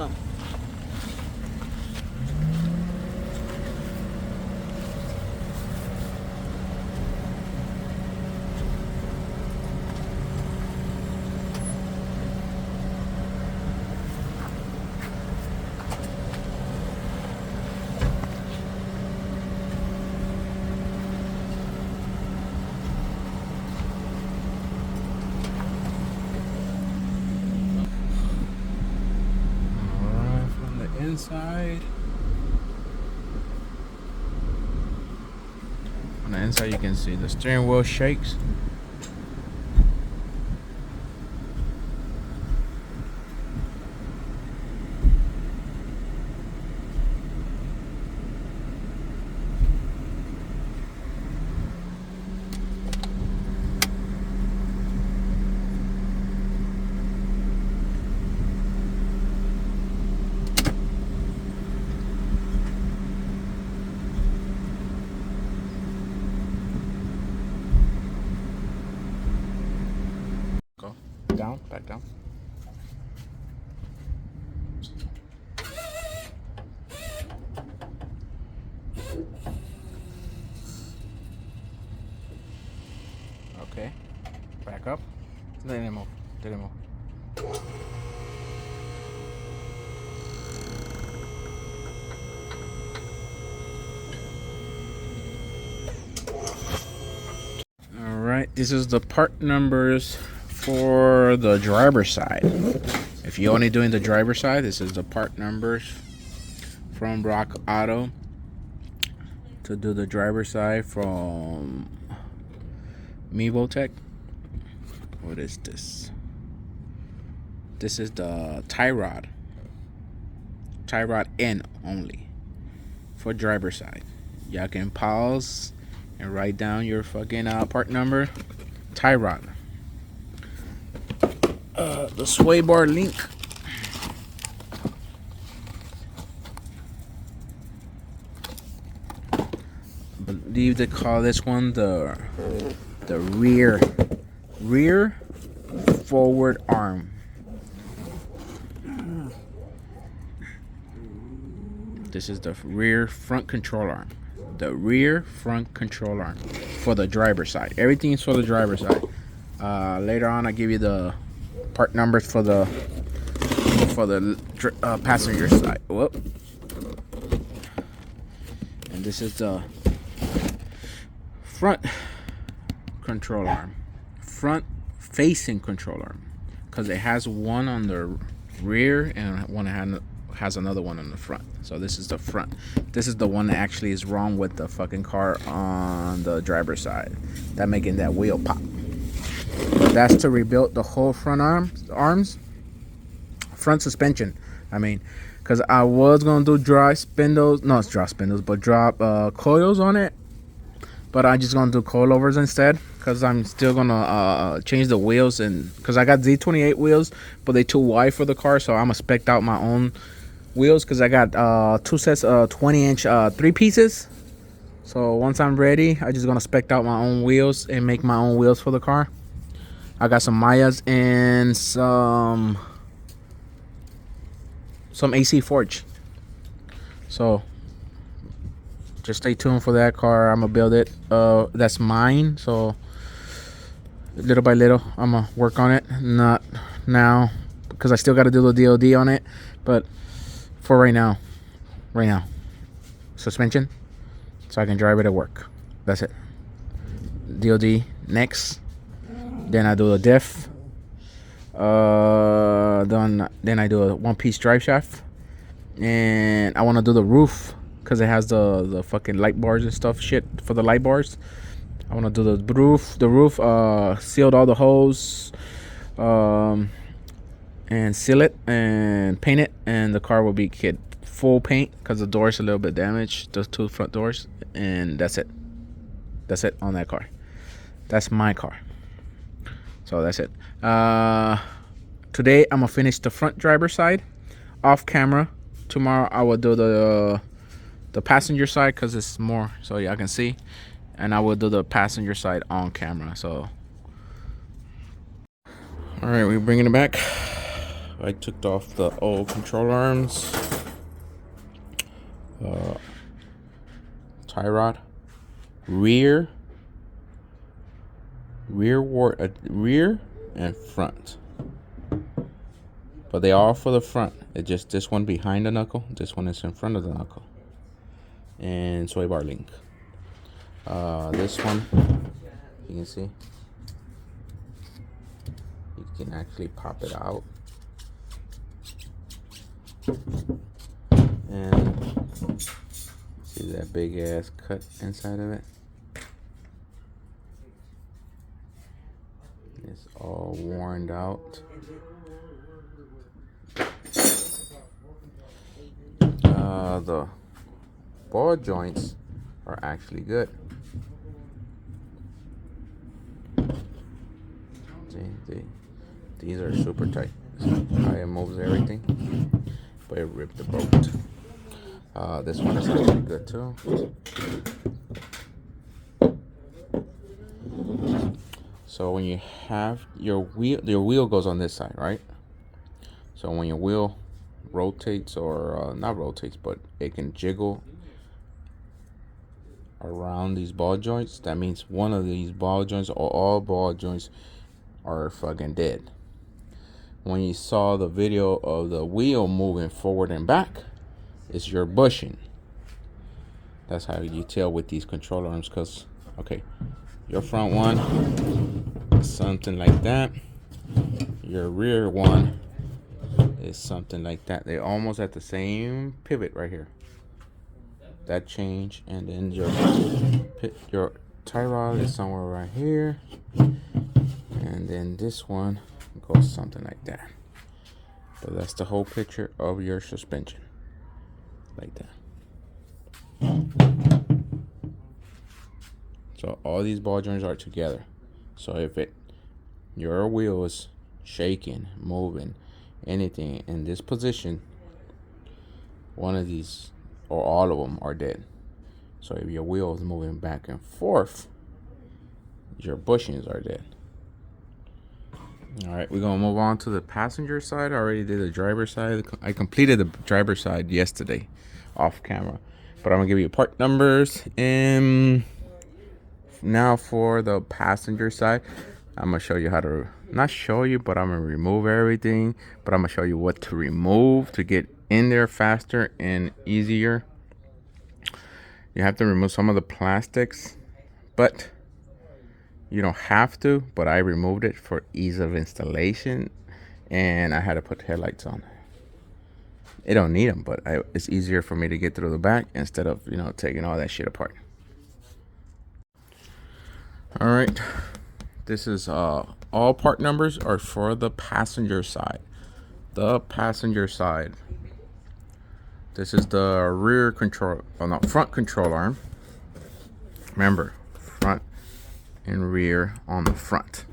Oh. From the inside. On the inside, you can see the steering wheel shakes. Go down, back down. Okay, back up. Let him move. Let him move. All right, this is the part numbers for the driver's side. If you're only doing the driver's side, this is the part numbers from Rock Auto. To do the driver's side from Mevotech. What is this? This is the tie rod N only for driver's side. Y'all can pause and write down your fucking part number. Tie rod. The sway bar link. I believe they call this one the rear forward arm. This is the rear front control arm. The rear front control arm for the driver's side. Everything is for the driver's side. Later on, I give you the part numbers for the passenger side. Whoop. And this is the front control arm, front facing control arm, because it has one on the rear and one has another one on the front. So this is the front. This is the one that actually is wrong with the fucking car on the driver's side, that making that wheel pop. But that's to rebuild the whole front arms, front suspension. I mean, because I was gonna do drop spindles, but drop coils on it. But I'm just gonna do coilovers instead, because I'm still gonna change the wheels, and because I got Z28 wheels, but they too wide for the car, so I'm gonna spec out my own wheels, because I got two sets of 20-inch 3 pieces. So once I'm ready, I just gonna spec out my own wheels and make my own wheels for the car. I got some Mayas and some AC Forge. So just stay tuned for that car. I'm gonna build it. That's mine. So little by little, I'm gonna work on it. Not now, because I still got to do the DOD on it. But for right now, suspension, so I can drive it at work. That's it. DOD next. Then I do the diff. Then I do a 1-piece drive shaft, and I want to do the roof, because it has the fucking light bars and stuff shit for the light bars. I want to do the roof. Sealed all the holes, and seal it and paint it, and the car will be full paint, because the door's a little bit damaged, those 2 front doors, and that's it. That's it on that car. That's my car. So that's it. Today I'm gonna finish the front driver side off camera. Tomorrow I will do the passenger side, because it's more so y'all can see, and I will do the passenger side on camera. So all right, we're bringing it back. I took off the old control arms, tie rod, rear and front. But they are for the front. It's just this one behind the knuckle. This one is in front of the knuckle. And sway bar link. This one, you can see, you can actually pop it out. And see that big ass cut inside of it? It's all worn out. The ball joints are actually good. See, these are super tight. How it moves everything, but it ripped the bolt. This one is actually good too. So when you have your wheel goes on this side, right? So when your wheel rotates, or not rotates, but it can jiggle around these ball joints, that means one of these ball joints or all ball joints are fucking dead. When you saw the video of the wheel moving forward and back, it's your bushing. That's how you tell with these control arms, because okay, your front one is something like that, your rear one is something like that. They're almost at the same pivot right here. That change, and then your tie rod is somewhere right here, and then this one goes something like that. But that's the whole picture of your suspension, like that. So all these ball joints are together. So if your wheel is shaking, moving, anything in this position, one of these or all of them are dead. So if your wheel is moving back and forth, your bushings are dead. All right, we're gonna move on to the passenger side. I already did the driver side. I completed the driver side yesterday off camera, but I'm gonna give you part numbers. And now for the passenger side, I'm gonna show you how to, not show you, but I'm gonna remove everything, but I'm gonna show you what to remove to get in there faster and easier. You have to remove some of the plastics, but you don't have to, but I removed it for ease of installation, and I had to put headlights on. It don't need them, but it's easier for me to get through the back instead of, taking all that shit apart. All right, this is all part numbers are for the passenger side. The passenger side. This is the rear control, front control arm. Remember, front and rear on the front,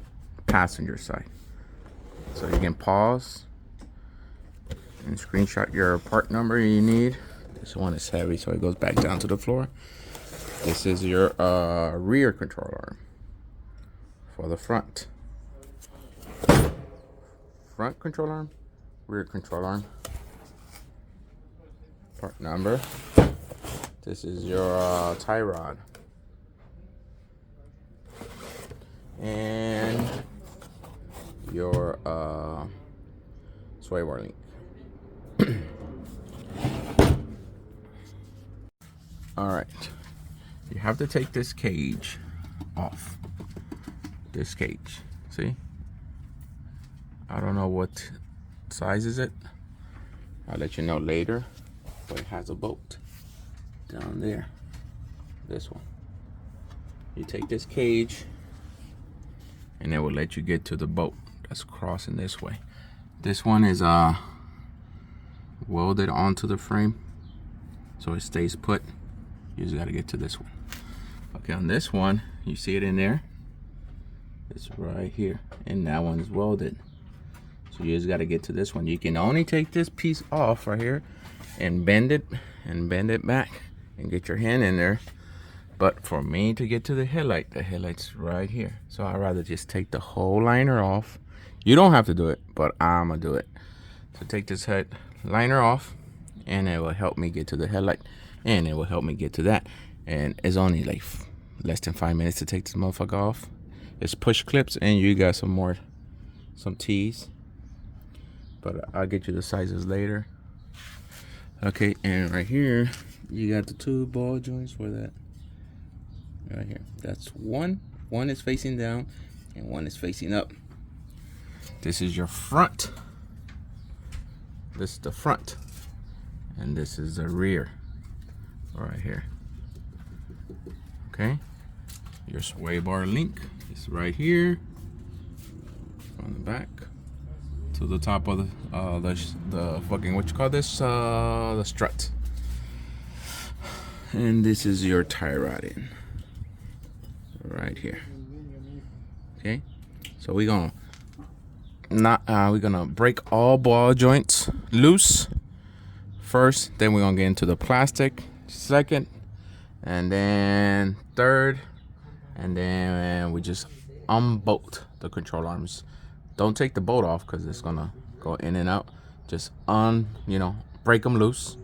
passenger side. So you can pause and screenshot your part number you need. This one is heavy, so it goes back down to the floor. This is your rear control arm for the front. Front control arm, rear control arm. Part number. This is your tie rod. And your sway bar link. All right, you have to take this cage off. This cage, see? I don't know what size is it. I'll let you know later. But it has a bolt down there. This one. You take this cage, and it will let you get to the boat that's crossing this way. This one is welded onto the frame, so it stays put. You just got to get to this one. Okay, on this one, you see it in there. It's right here, and that one is welded. So you just got to get to this one. You can only take this piece off right here and bend it back and get your hand in there. But for me to get to the headlight's right here. So I'd rather just take the whole liner off. You don't have to do it, but I'm gonna do it. So take this head liner off, and it will help me get to the headlight, and it will help me get to that. And it's only like less than 5 minutes to take this motherfucker off. It's push clips, and you got some T's, but I'll get you the sizes later. Okay, and right here you got the 2 ball joints for that. Right here, that's one is facing down and one is facing up. This is your front. This is the front, and this is the rear right here. Okay, your sway bar link is right here from the back to the top of the fucking, what you call this, the strut. And this is your tie rod in right here. Okay, so we're gonna break all ball joints loose first, then we're gonna get into the plastic second, and then third, and then we just unbolt the control arms. Don't take the bolt off because it's gonna go in and out. Just break them loose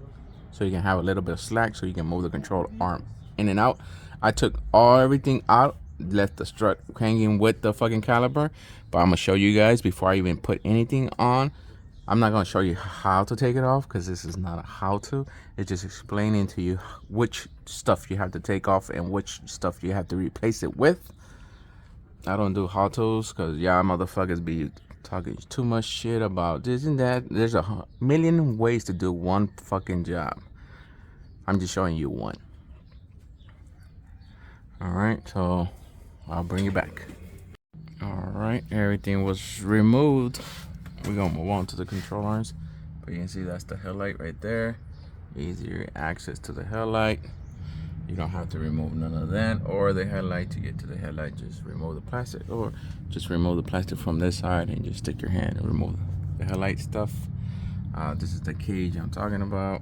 so you can have a little bit of slack so you can move the control arm in and out. I took everything out, left the strut hanging with the fucking caliper, but I'm gonna show you guys before I even put anything on. I'm not gonna show you how to take it off because this is not a how to. It's just explaining to you which stuff you have to take off and which stuff you have to replace it with. I don't do how to's because y'all motherfuckers be talking too much shit about this and that. There's a million ways to do one fucking job. I'm just showing you one. Alright, so I'll bring you back. Alright, everything was removed. We're gonna move on to the control arms. But you can see that's the headlight right there. Easier access to the headlight. You don't have to remove none of that or the headlight to get to the headlight. Just remove the plastic, or just remove the plastic from this side and just stick your hand and remove the headlight stuff. This is the cage I'm talking about.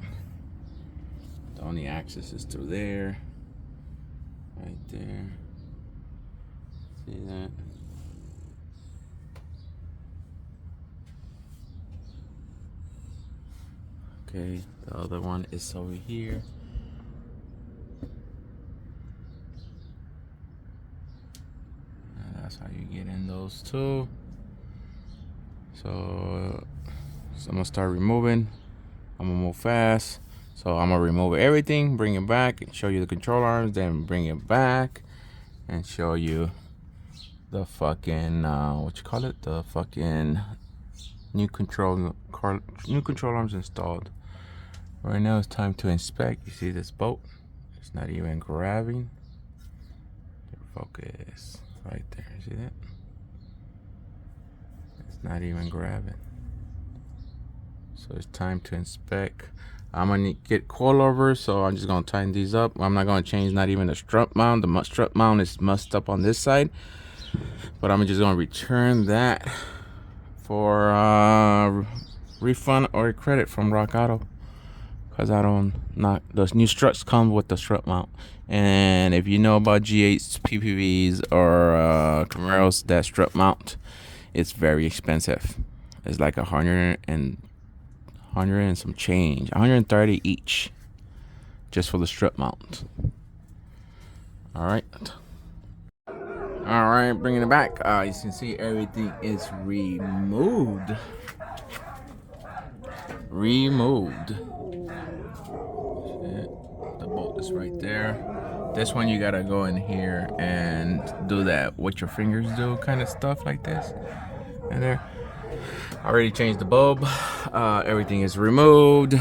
The only access is through there. Right there. See that? Okay, the other one is over here. And that's how you get in those two. So I'm gonna start removing. I'm gonna move fast. So I'm gonna remove everything, bring it back, and show you the control arms, then bring it back and show you the fucking the fucking new control arms installed. Right now it's time to inspect. You see this bolt? It's not even grabbing. Focus right there. See that? It's not even grabbing. So it's time to inspect. I'm gonna get coilovers, so I'm just gonna tighten these up. I'm not gonna change not even the strut mount. The strut mount is mussed up on this side, but I'm just gonna return that for refund or credit from Rock Auto, because the new struts come with the strut mount. And if you know about G8s, PPVs, or Camaros, that strut mount, it's very expensive. It's like 100 and some change, 130 each, just for the strut mount. All right, bringing it back. You can see everything is removed. The bolt is right there. This one you gotta go in here and do that what your fingers do kind of stuff like this. And there, I already changed the bulb. Everything is removed.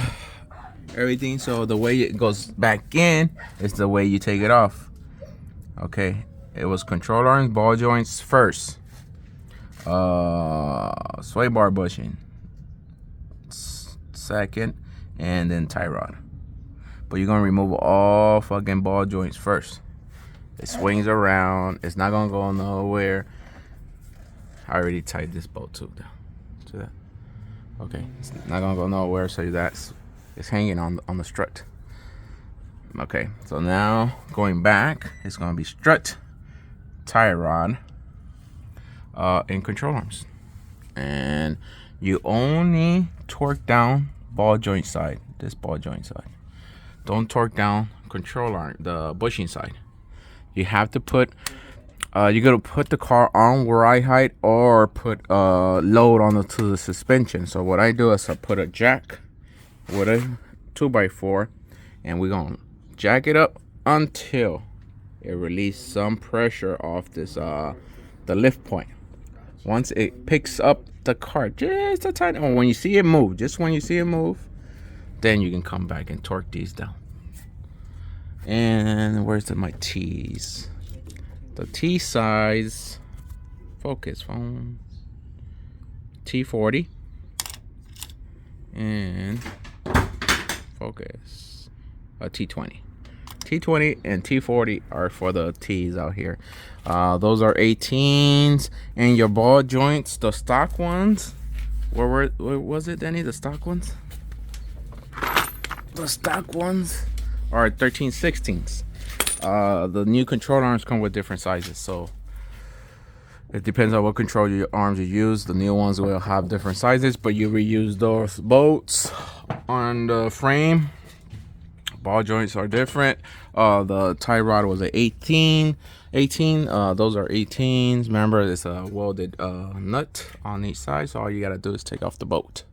Everything. So the way it goes back in is the way you take it off. Okay. It was control arms, ball joints first. Sway bar bushing second, and then tie rod. But you're gonna remove all fucking ball joints first. It swings around. It's not gonna go nowhere. I already tied this bolt too down. See that? Okay, it's not gonna go nowhere. So it's hanging on the strut. Okay, so now going back, it's gonna be strut, tie rod, and control arms. And you only torque down ball joint side, this ball joint side. Don't torque down control arm, the bushing side. You have to put, you gotta put the car on ride height or put load onto the suspension. So what I do is I put a jack with a 2x4, and we're gonna jack it up until it releases some pressure off this the lift point. Once it picks up the car just a tiny, or when you see it move, just when you see it move, then you can come back and torque these down. And where's my T's? The T size, focus phone, T40, and focus, T20. T20 and T40 are for the T's out here. Those are 18s, and your ball joints, the stock ones. Where was it, Danny? The stock ones. The stock ones are 13 16s. The new control arms come with different sizes, so it depends on what control your arms you use. The new ones will have different sizes, but you reuse those bolts on the frame. Ball joints are different. The tie rod was a 18. Those are 18s. Remember, it's a welded nut on each side, so all you gotta do is take off the bolt.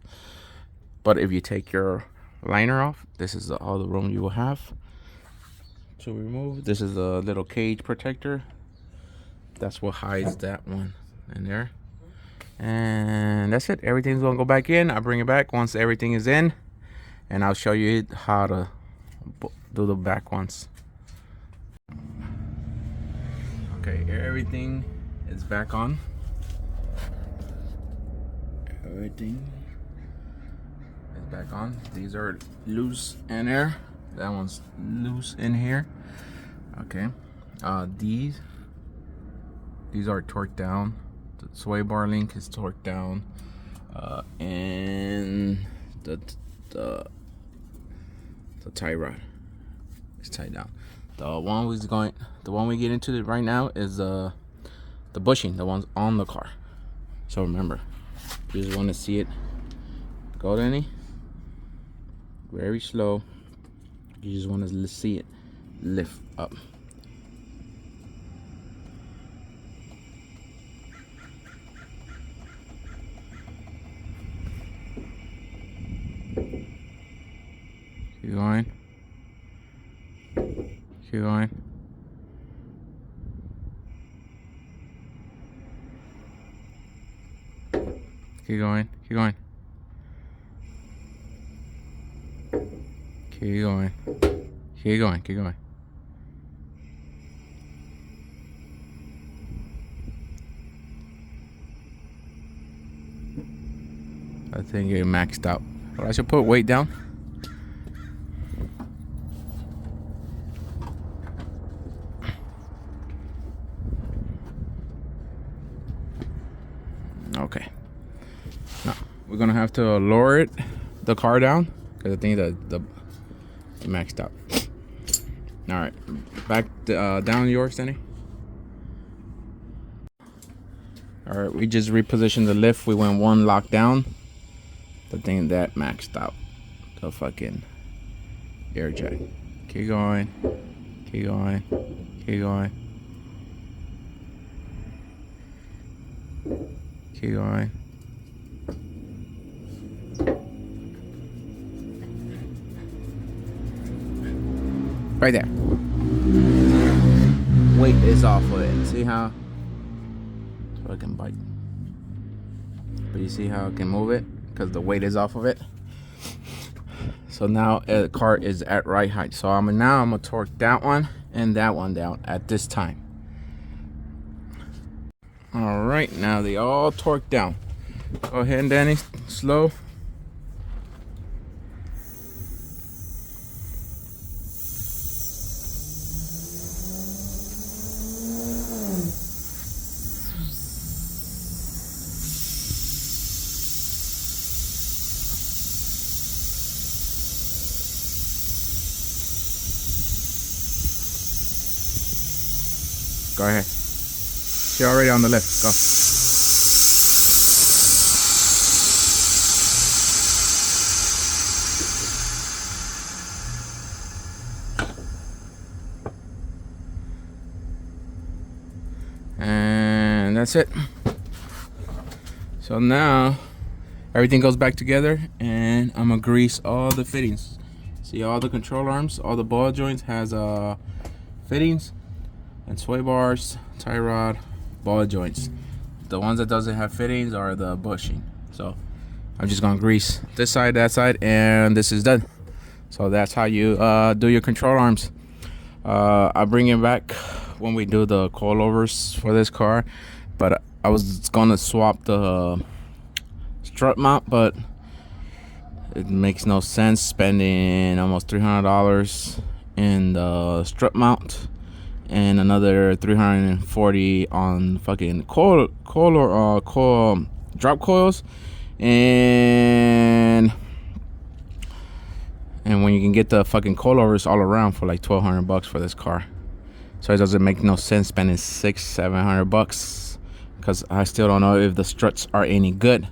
But if you take your liner off, this is all the room you will have to remove. This is a little cage protector. That's what hides that one in there. And that's it. Everything's gonna go back in. I'll bring it back once everything is in, and I'll show you how to do the back ones. Okay, everything is back on. Everything is back on. These are loose in there. That one's loose in here. Okay. These are torqued down. The sway bar link is torqued down. And the tie rod is tied down. The one we get into right now is the bushing, the ones on the car. So remember, you just want to see it go, Danny, very slow. You just want to see it lift up. Keep going. Keep going. Keep going. Keep going. Keep going. Keep going. Keep going. I think it maxed out. But I should put weight down. Okay. Now we're gonna have to lower the car down, because I think the maxed out. All right, back down yours, Danny. All right, we just repositioned the lift. We went one lock down. The thing that maxed out the fucking air jack. Keep going. Keep going. Keep going. Keep going. Right there. Weight is off of it. See how? So I can bite. But you see how I can move it? Because the weight is off of it. So now the car is at right height. So I'm gonna torque that one and that one down at this time. All right, now they all torqued down. Go ahead, Danny, slow. Go ahead. You're already on the lift. Go. that's it. So now everything goes back together, and I'm gonna grease all the fittings. See, all the control arms, all the ball joints has fittings and sway bars, tie rod, ball joints. The ones that doesn't have fittings are the bushing. So I'm just gonna grease this side, that side, and this is done. So that's how you do your control arms. I'll bring it back when we do the coilovers for this car, but I was gonna swap the strut mount, but it makes no sense spending almost $300 in the strut mount and another $340 on fucking coil drop coils, and when you can get the fucking coilovers all around for like $1,200 for this car. So it doesn't make no sense spending $600-700, because I still don't know if the struts are any good.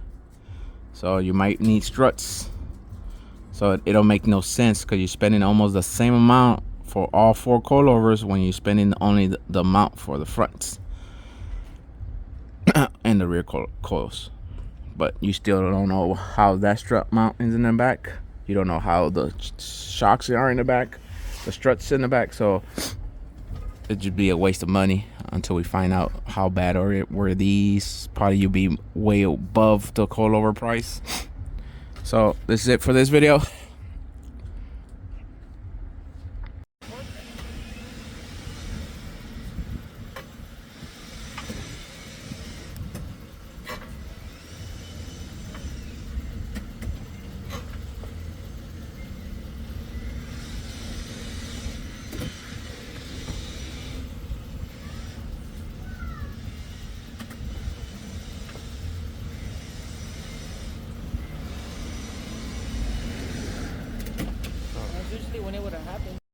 So you might need struts. So it don't make no sense, because you're spending almost the same amount for all 4 coilovers when you're spending only the amount for the fronts and the rear coils. But you still don't know how that strut mount is in the back. You don't know how the shocks are in the back, the struts in the back. So it'd just be a waste of money until we find out how bad were these. Probably you'll be way above the coilover price. So this is it for this video. That's usually when it would have happened.